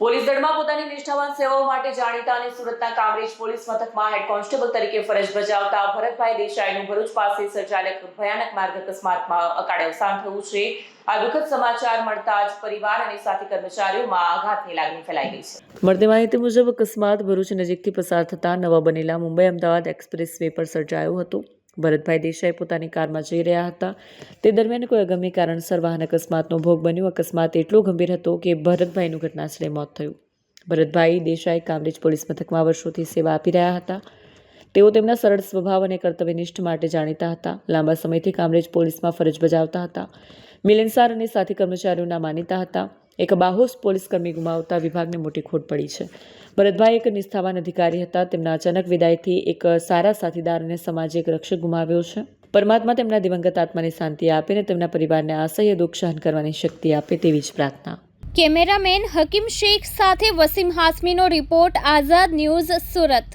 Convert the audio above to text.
Police દળમાં પોતાની નિષ્ઠાવાન સેવાઓ માટે જાણીતા અને સુરતના કામરેજ પોલીસ મથકમાં હેડ કોન્સ્ટેબલ તરીકે ફરજ બજાવતા ભરતભાઈ દેસાઈનું ભરૂચ પાસે સર્જાયેલ ભયાનક માર્ગ અકસ્માતમાં અકાળે અવસાન થયું છે। આ દુઃખદ સમાચાર મળતા જ પરિવાર અને સાથી કર્મચારીઓમાં આઘાતની લાગણી ફેલાઈ ગઈ છે। મળતી માહિતી મુજબ અકસ્માત ભરૂચ નજીકથી પસાર થતા નવા બનેલા મુંબઈ અમદાવાદ એક્સપ્રેસ વે પર સર્જાયો હતો। ભરતભાઈ દેસાઈ પોતાની કારમાં જઈ રહ્યા હતા। તે દરમિયાન કોઈ અગમ્ય કારણસર વાહન અકસ્માતનો ભોગ બન્યો। અકસ્માત એટલો ગંભીર હતો કે ભરતભાઈનું ઘટનાસ્થળે મોત થયું। ભરતભાઈ દેસાઈ કામરેજ પોલીસ મથકમાં વર્ષોથી સેવા આપી રહ્યા હતા। તેઓ તેમના સરળ સ્વભાવ અને કર્તવ્યનિષ્ઠ માટે જાણીતા હતા। લાંબા સમયથી કામરેજ પોલીસમાં ફરજ બજાવતા હતા। મિલનસાર અને સાથી કર્મચારીઓના માનીતા હતા। એક બાહોશ પોલીસકર્મી ગુમાવતા વિભાગને મોટી ખોટ પડી છે। ભરતભાઈ એક નિષ્ઠાવાન અધિકારી હતા। તેમના અચાનક વિદાયથી એક સારા સાથીદાર અને સમાજે એક રક્ષક ગુમાવ્યો છે। પરમાત્મા તેમના દિવંગત આત્માને શાંતિ આપે અને તેમના પરિવારને અસહ્ય દુઃખ સહન કરવાની શક્તિ આપે તેવી જ પ્રાર્થના। કેમેરામેન હકીમ શેખ સાથે વસીમ હાસમીનો રિપોર્ટ, આઝાદ ન્યૂઝ, સુરત।